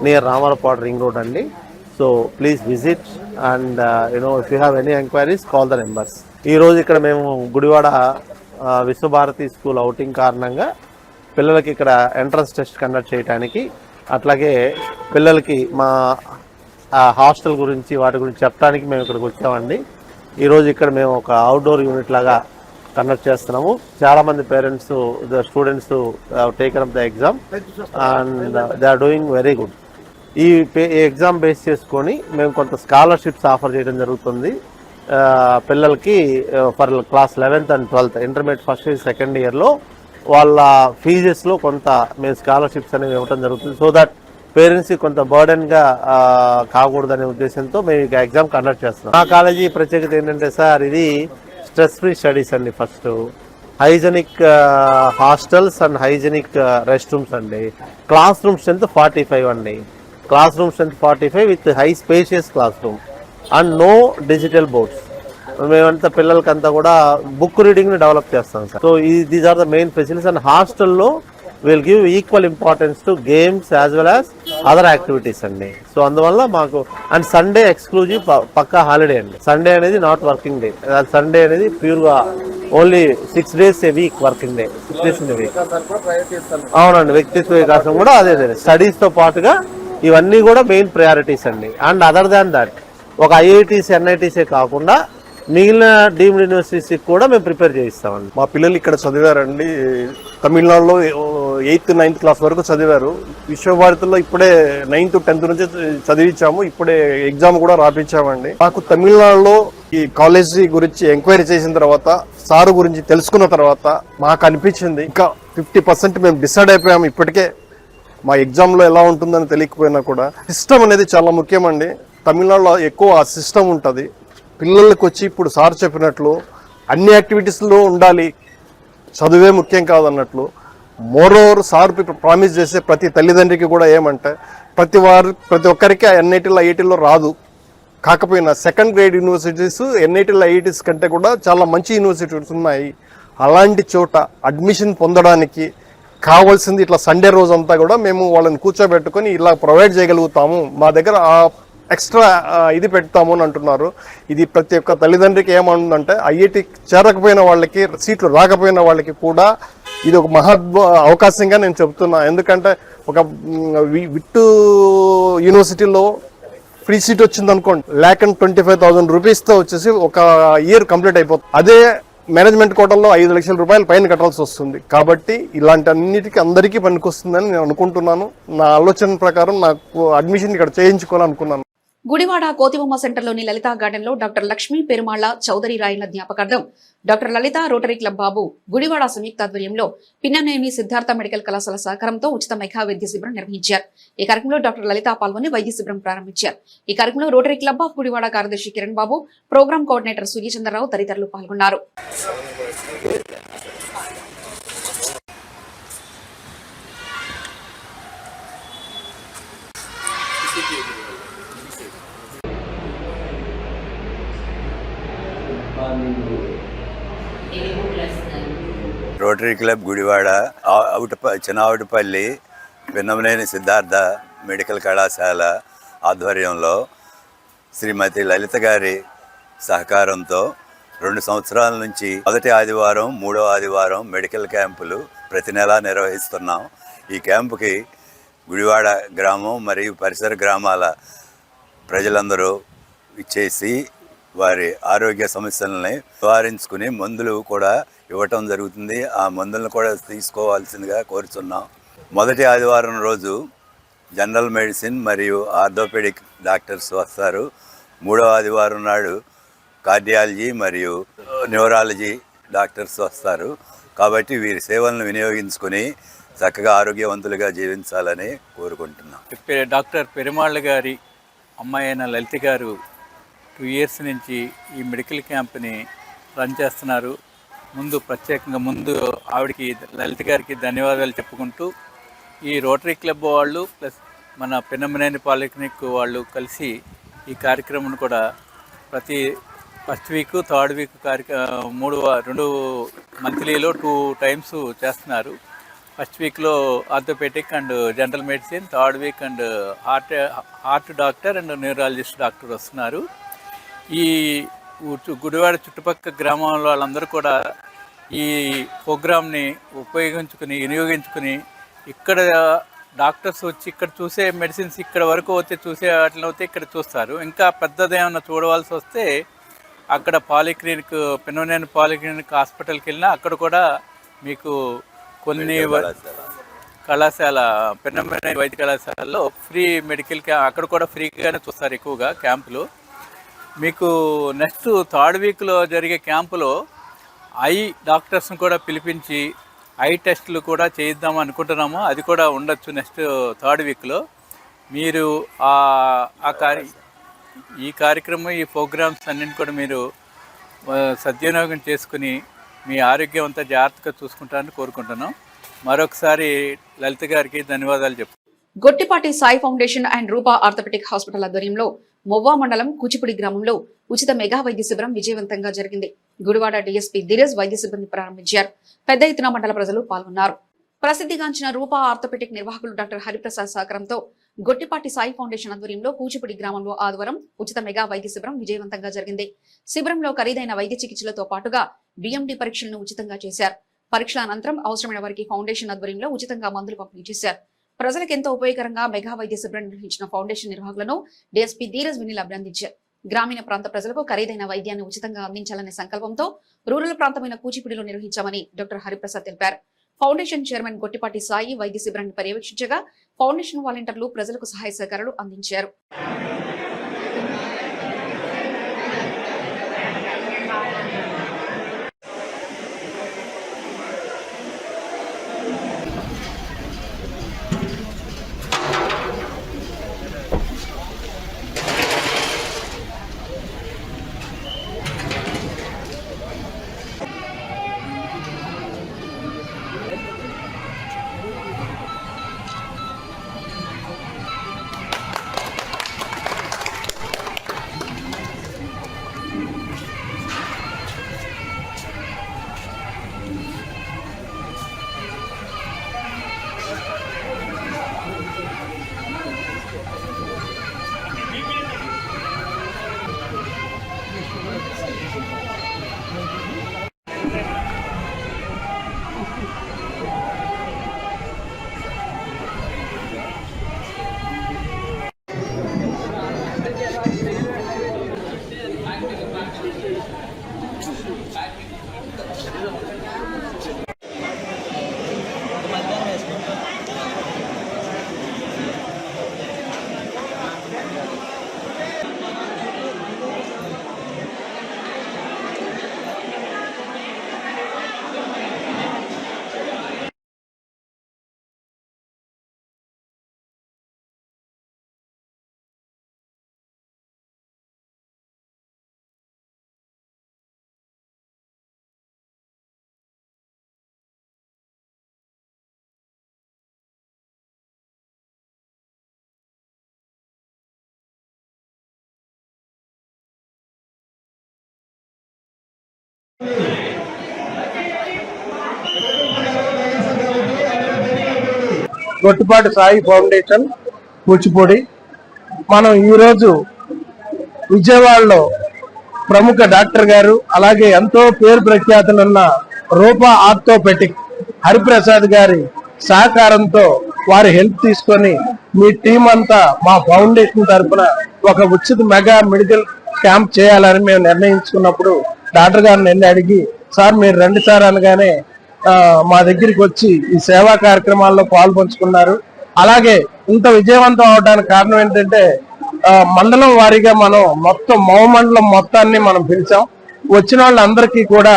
near Ramavarappadu ring road అండి. So please visit and if you have any enquiries call the numbers. ఈరోజు ఇక్కడ మేము Gudivada Visvabharati school outing కారణంగా పిల్లలకి ఇక్కడ ఎంట్రన్స్ టెస్ట్ కండక్ట్ చేయడానికి, అట్లాగే పిల్లలకి మా హాస్టల్ గురించి వాటి గురించి చెప్పడానికి మేము ఇక్కడికి వచ్చామండి. ఈరోజు ఇక్కడ మేము ఒక అవుట్డోర్ యూనిట్ లాగా కండక్ట్ చేస్తున్నాము. చాలామంది parents, the students taken up the exam and they are doing very good. ఈ ఎగ్జామ్ బేస్ చేసుకొని మేము కొంత స్కాలర్షిప్స్ ఆఫర్ చేయడం జరుగుతుంది పిల్లలకి for class 11th and 12th intermediate first year second ఇయర్లో వాళ్ళ ఫీజెస్లో కొంత మేము స్కాలర్షిప్స్ అనేవి ఇవ్వడం జరుగుతుంది. సో దట్ పేరెంట్స్కి కొంత బర్డెన్గా కాకూడదనే ఉద్దేశంతో మేము ఇక ఎగ్జామ్ కండక్ట్ చేస్తున్నాం. మా కాలేజీ ప్రత్యేకత ఏంటంటే సార్, ఇది స్ట్రెస్ ఫ్రీ స్టడీస్ అండి. First hygienic hostels and hygienic rest rooms అండి. క్లాస్ రూమ్ స్ట్రెంత్ 45 అండి. Class room strength 45 with high spacious class room and no digital boards. మేమంతా పిల్లలకంతా కూడా బుక్ రీడింగ్ని డెవలప్ చేస్తాం sir. So these are the main facilities. And హాస్టల్లో will give equal importance to games as well as other activities అండి. So అందువల్ల మాకు and Sunday exclusive పక్కా హాలిడే అండి. సండే అనేది నాట్ వర్కింగ్ డే. సండే అనేది ప్యూర్గా only 6 days A week working day, 6 days in a week. అవునండి, వ్యక్తిత్వ వికాసం కూడా అదే స్టడీస్తో పాటుగా ఇవన్నీ కూడా మెయిన్ ప్రయారిటీస్ అండి. అండ్ అదర్ దాన్ దట్ ఒక ఐఐటీస్ ఎన్ఐటీసే కాకుండా మిగిలిన డీమ్డ్ యూనివర్సిటీస్కి కూడా మేము ప్రిపేర్ చేయిస్తామండి. మా పిల్లలు ఇక్కడ చదివారండి. తమిళనాడులో 8th 9th క్లాస్ వరకు చదివారు. విశ్వభారతిలో ఇప్పుడే 9th 10th నుంచి చదివించాము. ఇప్పుడే ఎగ్జామ్ కూడా రాపించామండి. మాకు తమిళనాడులో ఈ కాలేజీ గురించి ఎంక్వైరీ చేసిన తర్వాత, సారు గురించి తెలుసుకున్న తర్వాత మాకు అనిపించింది ఇంకా 50% మేము డిసైడ్ అయిపోయాము. ఇప్పటికే మా ఎగ్జామ్లో ఎలా ఉంటుందని తెలియకపోయినా కూడా సిస్టమ్ అనేది చాలా ముఖ్యమండి. తమిళనాడులో ఎక్కువ ఆ సిస్టమ్ ఉంటుంది. పిల్లలకు వచ్చి ఇప్పుడు సార్ చెప్పినట్లు అన్ని యాక్టివిటీస్లో ఉండాలి, చదువే ముఖ్యం కాదన్నట్లు. మోరోవర్ సార్ ప్రామిస్ చేసే ప్రతి తల్లిదండ్రికి కూడా ఏమంటే ప్రతి ఒక్కరికి ఎన్ఐటీలో ఐఐటీలో రాదు. కాకపోయినా సెకండ్ గ్రేడ్ యూనివర్సిటీస్ ఎన్ఐటీలో ఐఐటీస్ కంటే కూడా చాలా మంచి యూనివర్సిటీస్ ఉన్నాయి. అలాంటి చోట అడ్మిషన్ పొందడానికి కావాల్సింది ఇట్లా సండే రోజంతా కూడా మేము వాళ్ళని కూర్చోబెట్టుకొని ఇలా ప్రొవైడ్ చేయగలుగుతాము. మా దగ్గర ఆ ఎక్స్ట్రా ఇది పెడతాము అని అంటున్నారు. ఇది ప్రతి ఒక్క తల్లిదండ్రికి ఏమంటుందంటే ఐఐటి చేరకపోయిన వాళ్ళకి, సీట్లు రాకపోయిన వాళ్ళకి కూడా ఇది ఒక అవకాశంగా నేను చెప్తున్నా. ఎందుకంటే ఒక విట్టు యూనివర్సిటీలో ఫ్రీ సీట్ వచ్చింది అనుకోండి, 1,25,000 రూపీస్తో వచ్చేసి ఒక ఇయర్ కంప్లీట్ అయిపోతుంది. అదే మేనేజ్మెంట్ కోటల్లో 5 లక్షల రూపాయలు పైన కట్టాల్సి వస్తుంది. కాబట్టి ఇలాంటి అన్నిటికీ అందరికీ పనికొస్తుందని నేను అనుకుంటున్నాను. నా ఆలోచన ప్రకారం నాకు అడ్మిషన్ ఇక్కడ చేయించుకోవాలనుకున్నాను. గుడివాడ కోతిబొమ్మ సెంటర్లోని లలితా గార్డెన్ లో డాక్టర్ లక్ష్మీ పెరుమాళ్ల చౌదరి రాయల జ్ఞాపకార్థం డాక్టర్ లలిత రోటరీ క్లబ్ బాబు గుడివాడ సంయుక్త ఆధ్వర్యంలో పిన్ననేని సిద్ధార్థ మెడికల్ కళాశాల సహకారంతో ఉచిత మెగా వైద్య శిబిరం నిర్వహించారు. ఈ కార్యక్రమంలో డాక్టర్ లలిత పాల్గొని వైద్య శిబిరం ప్రారంభించారు. ఈ కార్యక్రమంలో రోటరీ క్లబ్ ఆఫ్ గుడివాడ కార్యదర్శి కిరణ్ బాబు, ప్రోగ్రామ్ కోఆర్డినేటర్ సూర్యచంద్రరావు తదితరులు పాల్గొన్నారు. Rotary club Gudivada Chinnavutipalli Pinnamaneni Siddhartha medical కళాశాల ఆధ్వర్యంలో శ్రీమతి లలిత గారి సహకారంతో 2 సంవత్సరాల నుంచి మొదటి ఆదివారం, 3వ ఆదివారం మెడికల్ క్యాంపులు ప్రతి నెలా నిర్వహిస్తున్నాం. ఈ క్యాంపుకి గుడివాడ గ్రామం మరియు పరిసర గ్రామాల ప్రజలందరూ ఇచ్చేసి వారి ఆరోగ్య సమస్యలని నివారించుకుని మందులు కూడా ఇవ్వటం జరుగుతుంది. ఆ మందులను కూడా తీసుకోవాల్సిందిగా కోరుతున్నాం. మొదటి ఆదివారం రోజు జనరల్ మెడిసిన్ మరియు ఆర్థోపెడిక్ డాక్టర్స్ వస్తారు. 3వ ఆదివారం నాడు కార్డియాలజీ మరియు న్యూరాలజీ డాక్టర్స్ వస్తారు. కాబట్టి వీరి సేవలను వినియోగించుకుని చక్కగా ఆరోగ్యవంతులుగా జీవించాలని కోరుకుంటున్నాం. డాక్టర్ పెరుమాళ్ళ గారి అమ్మాయి అయిన లలిత గారు 2 ఇయర్స్ నుంచి ఈ మెడికల్ క్యాంప్ని రన్ చేస్తున్నారు. ప్రత్యేకంగా ఆవిడకి లలిత గారికి ధన్యవాదాలు చెప్పుకుంటూ ఈ రోటరీ క్లబ్ వాళ్ళు ప్లస్ మన పిన్నమనేని పాలిక్లినిక్ వాళ్ళు కలిసి ఈ కార్యక్రమం కూడా ప్రతి ఫస్ట్ వీక్, థర్డ్ వీక్ 2 మంత్లీలో 2 టైమ్స్ చేస్తున్నారు. ఫస్ట్ వీక్లో orthopaedic and general medicine, third week and heart doctor and neurologist doctor వస్తున్నారు. ఈ గుడివాడ చుట్టుపక్కల గ్రామాల వాళ్ళందరూ కూడా ఈ ప్రోగ్రామ్ని వినియోగించుకుని ఇక్కడ డాక్టర్స్ వచ్చి ఇక్కడ చూసే మెడిసిన్స్ ఇక్కడ వరకు వచ్చి చూసే వాటిని అయితే ఇక్కడ చూస్తారు. ఇంకా పెద్దదేమన్నా చూడవలసి వస్తే అక్కడ పాలిక్లినిక్, పిన్నమనేని పాలిక్లినిక్ హాస్పిటల్కి వెళ్ళినా అక్కడ కూడా మీకు కొన్ని కళాశాల, పిన్నమనేని వైద్య కళాశాలలో ఫ్రీ మెడికల్ అక్కడ కూడా ఫ్రీగానే చూస్తారు ఎక్కువగా క్యాంపులు. మీకు నెక్స్ట్ థర్డ్ వీక్లో జరిగే క్యాంపులో ఐ డాక్టర్స్ని కూడా పిలిపించి ఐ టెస్టులు కూడా చేయిద్దాం అనుకుంటున్నాము. అది కూడా ఉండొచ్చు నెక్స్ట్ థర్డ్ వీక్లో. మీరు ఈ కార్యక్రమం, ఈ ప్రోగ్రామ్స్ అన్నింటి కూడా మీరు సద్వినియోగం చేసుకుని మీ ఆరోగ్యం అంతా జాగ్రత్తగా చూసుకుంటారని కోరుకుంటున్నాం. మరొకసారి లలిత గారికి ధన్యవాదాలు చెప్తాను. Gottipati Sai foundation and Rupa orthopaedic hospital ఆధ్వర్యంలో మొవ్వా మండలం కూచిపూడి గ్రామంలో ఉచిత మెగా వైద్య శిబిరం విజయవంతంగా జరిగింది. గుడివాడ డీఎస్పీ ధీరజ్ వైద్య సిబ్బంది ప్రారంభించారు. పెద్ద ఎత్తున మండల ప్రజలు పాల్గొన్నారు. ప్రసిద్ధిగాంచిన రూపా ఆర్థోపెటిక్ నిర్వాహకులు డాక్టర్ హరిప్రసాద్ సహకారంతో గొట్టిపాటి సాయి ఫౌండేషన్ ఆధ్వర్యంలో కూచిపూడి గ్రామంలో ఆదివారం ఉచిత మెగా వైద్య శిబిరం విజయవంతంగా జరిగింది. శిబిరంలో ఖరీదైన వైద్య చికిత్సలతో పాటుగా బిఎండి పరీక్షలను ఉచితంగా చేశారు. పరీక్షల అనంతరం అవసరమైన వారికి ఫౌండేషన్ ఆధ్వర్యంలో ఉచితంగా మందులు పంపిణీ చేశారు. ప్రజలకు ఎంతో ఉపయోగకరంగా మెగా వైద్య శిబిరం నిర్వహించిన ఫౌండేషన్ నిర్వాహకులను డీఎస్పీ ధీరజ్ వినిల్ అభినందించారు. గ్రామీణ ప్రాంత ప్రజలకు ఖరీదైన వైద్యాన్ని ఉచితంగా అందించాలనే సంకల్పంతో రూరల్ ప్రాంతమైన కూచిపూడిలో నిర్వహించామని డాక్టర్ హరిప్రసాద్ తెలిపారు. ఫౌండేషన్ చైర్మన్ గొట్టిపాటి సాయి వైద్య శిబిరాన్ని పర్యవేక్షించగా ఫౌండేషన్ వాలంటీర్లు ప్రజలకు సహాయ సహకారాలు అందించారు. గొట్టుపాటి సాయి ఫౌండేషన్ కూచిపూడి. మనం ఈరోజు విజయవాడలో ప్రముఖ డాక్టర్ గారు, అలాగే ఎంతో పేరు ప్రఖ్యాతులున్న రూపా ఆర్థోపెటిక్ హరిప్రసాద్ గారి సహకారంతో వారి హెల్ప్ తీసుకొని మీ టీం అంతా మా ఫౌండేషన్ తరఫున ఒక ఉచిత మెగా మెడికల్ క్యాంప్ చేయాలని మేము నిర్ణయించుకున్నప్పుడు డాక్టర్ గారిని వెళ్ళి అడిగి, సార్ మీరు రండి సార్ అనగానే మా దగ్గరికి వచ్చి ఈ సేవా కార్యక్రమాల్లో పాల్పంచుకున్నారు. అలాగే ఇంత విజయవంతం అవడానికి కారణం ఏంటంటే మండలం వారీగా మనం మొత్తం మండలం మొత్తాన్ని మనం పిలిచాం. వచ్చిన వాళ్ళందరికీ కూడా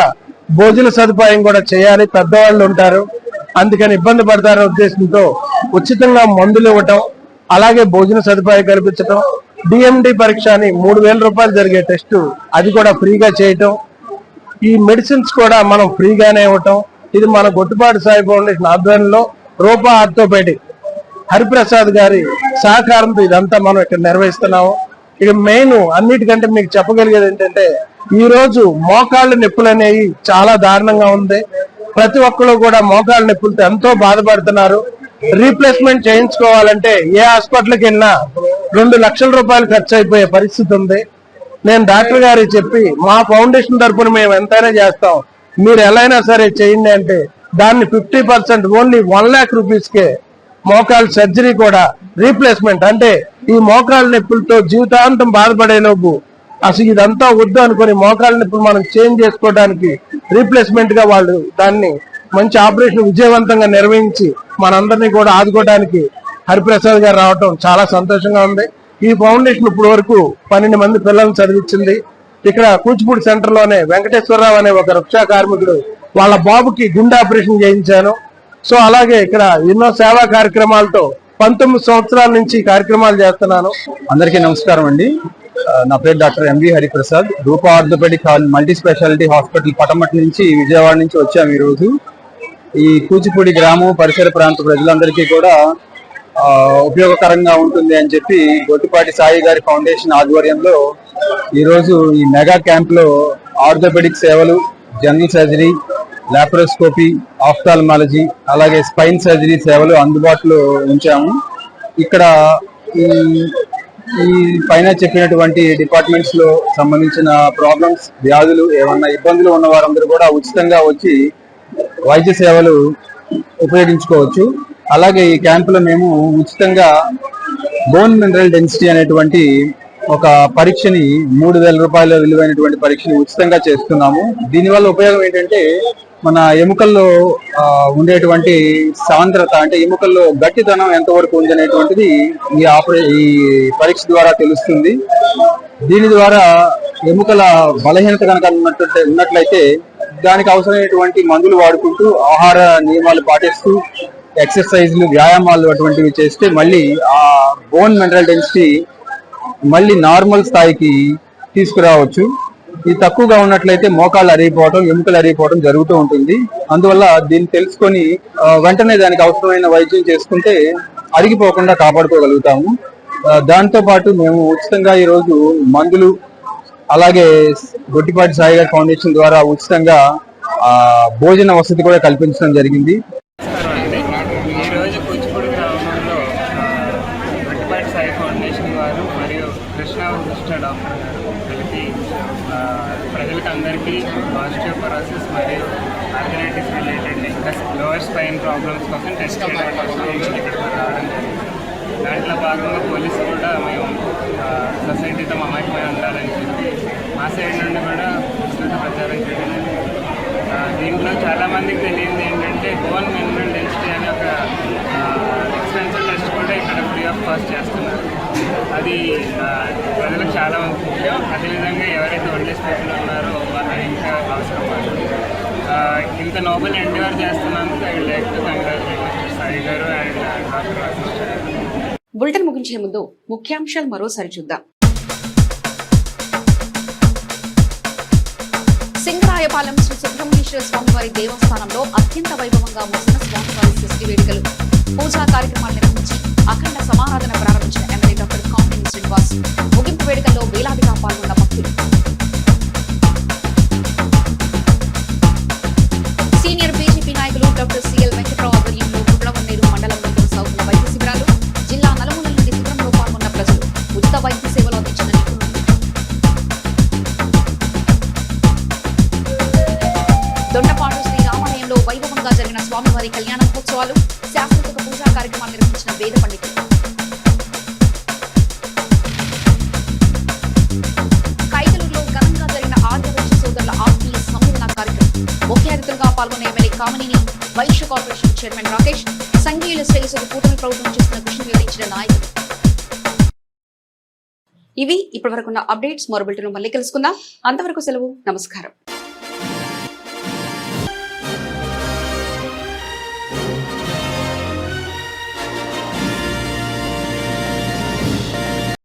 భోజన సదుపాయం కూడా చేయాలి, పెద్దవాళ్ళు ఉంటారు, అందుకని ఇబ్బంది పడతారనే ఉద్దేశంతో ఉచితంగా మందులు ఇవ్వటం, అలాగే భోజన సదుపాయం కల్పించటం, డిఎండి పరీక్ష అని 3,000 రూపాయలు జరిగే టెస్టు అది కూడా ఫ్రీగా చేయటం, ఈ మెడిసిన్స్ కూడా మనం ఫ్రీగానే ఇవ్వటం. ఇది మన గొట్టుపాటి సాయి ఫౌండేషన్ ఆధ్వర్యంలో రూపా ఆర్థోపెడిక్ హరిప్రసాద్ గారి సహకారంతో ఇదంతా మనం ఇక్కడ నిర్వహిస్తున్నాము. ఇక మెయిన్ అన్నిటికంటే మీకు చెప్పగలిగేది ఏంటంటే ఈ రోజు మోకాళ్ళ నొప్పులు అనేవి చాలా దారుణంగా ఉంది. ప్రతి ఒక్కరు కూడా మోకాళ్ళ నొప్పులతో ఎంతో బాధపడుతున్నారు. రీప్లేస్మెంట్ చేయించుకోవాలంటే ఏ హాస్పిటల్కి వెళ్ళినా 2 లక్షల రూపాయలు ఖర్చు అయిపోయే పరిస్థితి ఉంది. నేను డాక్టర్ గారికి చెప్పి మా ఫౌండేషన్ తరఫున మేము ఎంతైనా చేస్తాం, మీరు ఎలా అయినా సరే చేయండి అంటే దాన్ని 50% ఓన్లీ 1 lakh రూపీస్కే మోకాళ్ళ సర్జరీ కూడా రీప్లేస్మెంట్, అంటే ఈ మోకాళ్ళ నొప్పులతో జీవితాంతం బాధపడేలోపు అసలు ఇదంతా వద్దు అనుకుని మోకాళ్ళ నొప్పులు మనం చేంజ్ చేసుకోవడానికి రీప్లేస్మెంట్ గా వాళ్ళు దాన్ని మంచి ఆపరేషన్ విజయవంతంగా నిర్వహించి మనందరినీ కూడా ఆదుకోవడానికి హరిప్రసాద్ గారు రావటం చాలా సంతోషంగా ఉంది. ఈ ఫౌండేషన్ ఇప్పటి వరకు 12 మంది పిల్లల్ని చదివించింది. ఇక్కడ కూచిపూడి సెంటర్ లోనే వెంకటేశ్వరరావు అనే ఒక రిక్షా కార్మికుడు వాళ్ళ బాబుకి గుండె ఆపరేషన్ చేయించాను. సో అలాగే ఇక్కడ ఎన్నో సేవా కార్యక్రమాలతో 19 సంవత్సరాల నుంచి కార్యక్రమాలు చేస్తున్నాను. అందరికీ నమస్కారం అండి. నా పేరు డాక్టర్ ఎంవి హరిప్రసాద్. రూపా ఆర్థోపెడిక్ మల్టీ స్పెషాలిటీ హాస్పిటల్ పటమటి నుంచి విజయవాడ నుంచి వచ్చాము. ఈరోజు ఈ కూచిపూడి గ్రామం పరిసర ప్రాంత ప్రజలందరికీ కూడా ఉపయోగకరంగా ఉంటుంది అని చెప్పి గొట్టుపాటి సాయి గారి ఫౌండేషన్ ఆధ్వర్యంలో ఈరోజు ఈ మెగా క్యాంప్ లో ఆర్థోపెడిక్ సేవలు, జనరల్ సర్జరీ, లాప్రోస్కోపీ, ఆఫ్థాల్మాలజీ, అలాగే స్పైన్ సర్జరీ సేవలు అందుబాటులో ఉంచాము. ఇక్కడ ఈ పైన చెప్పినటువంటి డిపార్ట్మెంట్స్ లో సంబంధించిన ప్రాబ్లమ్స్, వ్యాధులు, ఏమన్నా ఇబ్బందులు ఉన్న వారందరూ కూడా ఉచితంగా వచ్చి వైద్య సేవలు ఉపయోగించుకోవచ్చు. అలాగే ఈ క్యాంపులో మేము ఉచితంగా బోన్ మినరల్ డెన్సిటీ అనేటువంటి ఒక పరీక్షని 3,000 రూపాయల విలువైనటువంటి పరీక్షని ఉచితంగా చేస్తున్నాము. దీనివల్ల ఉపయోగం ఏంటంటే మన ఎముకల్లో ఉండేటువంటి సాంద్రత, అంటే ఎముకల్లో గట్టితనం ఎంతవరకు ఉంది అనేటువంటిది ఈ పరీక్ష ద్వారా తెలుస్తుంది. దీని ద్వారా ఎముకల బలహీనత కనుక ఉన్నట్లయితే దానికి అవసరమైనటువంటి మందులు వాడుకుంటూ, ఆహార నియమాలు పాటిస్తూ, ఎక్సర్సైజ్లు, వ్యాయామాలు అటువంటివి చేస్తే మళ్ళీ ఆ బోన్ మినరల్ డెన్సిటీ మళ్ళీ నార్మల్ స్థాయికి తీసుకురావచ్చు. ఇది తక్కువగా ఉన్నట్లయితే మోకాళ్ళు అరిగిపోవడం, ఎముకలు అరిగిపోవడం జరుగుతూ ఉంటుంది. అందువల్ల దీన్ని తెలుసుకొని వెంటనే దానికి అవసరమైన వైద్యం చేసుకుంటే అరిగిపోకుండా కాపాడుకోగలుగుతాము. దాంతో పాటు మేము ఉచితంగా ఈరోజు మందులు, అలాగే గొట్టిపాటి సాయి గారి ఫౌండేషన్ ద్వారా ఉచితంగా భోజన వసతి కూడా కల్పించడం జరిగింది. ఈరోజు కూచిపూడి గ్రామంలో గొట్టిపాటి సాయి ఫౌండేషన్ వారు మరియు కృష్ణ డాక్టర్ గారు కలిపి ప్రజలకు అందరికీ ఆస్టియోపరోసిస్ మరియు ఆర్థరైటిస్ రిలేటెడ్ ఇంకా లోవర్ స్పైన్ ప్రాబ్లమ్స్ కోసం టెస్ట్ చేయడం కోసం ఇక్కడికి రావడం జరిగింది. దాంట్లో భాగంగా పోలీసు కూడా మేము సొసైటీతో మమేకమై ఉండాలని చెప్పి మా సైడ్ నుండి కూడా విస్తృత ప్రచారం చేయడం. దీంట్లో చాలామందికి తెలియంది ఏంటంటే బోన్ మినరల్ డెన్సిటీ అనే ఒక ఎక్స్పెన్సివ్ టెస్ట్ కూడా ఇక్కడ ఫ్రీ ఆఫ్ కాస్ట్ చేస్తున్నారు. అది ప్రజలకు చాలా ముఖ్యం. అదేవిధంగా ఎవరైతే ఓల్డేజ్ పీపుల్ ఉన్నారో అది ఇంకా అవసరం పడుతుంది. ఇంత నోబెల్ ఎండివర్ చేస్తున్నందుకు I would like to congratulate Sai గారు అండ్ డాక్టర్ అసిస్టర్. బులెటిన్ ముగించే ముందు ముఖ్యాంశాలు మరోసారి చూద్దాం. సింగరాయపాలెం శ్రీ సుబ్రహ్మణ్యేశ్వర స్వామివారి దేవస్థానంలో అత్యంత వైభవంగా ముగిసిన స్వామివారి షష్ఠి వేడుకలు, పూజా కార్యక్రమాలు నిర్వహించి అఖండ సమారాధన ప్రారంభించిన ఎమ్మెల్యే డాక్టర్ కామినేని శ్రీనివాస్. ముగింపు వేడుకల్లో వేలాదిగా పాల్గొన్న భక్తులు. దొండపాడు శ్రీ రామాలయంలో వైభవంగా జరిగిన స్వామివారి కళ్యాణ మహోత్సవాలు, శాస్త్రోక్త పూజా కార్యక్రమాలు నిర్వహించిన వేద పండితులు. కైకలూరులో ఘనంగా జరిగిన ఆర్యవైశ్య సోదరుల ఆత్మీయ సమ్మేళన కార్యక్రమం. ముఖ్య అతిథులుగా పాల్గొన్న MLA Kamineni, Vysya corporation chairman Rakesh, సంఘీయుల శ్రేయస్సుకు కూటమి ప్రభుత్వం చేస్తున్న కృషిని వివరించిన నాయకులు. ఇవి ఇప్పటివరకున్న అప్డేట్స్. మరో బులెటిన్ మళ్ళీ కలుసుకుందాం. అంతవరకు సెలవు. నమస్కారం.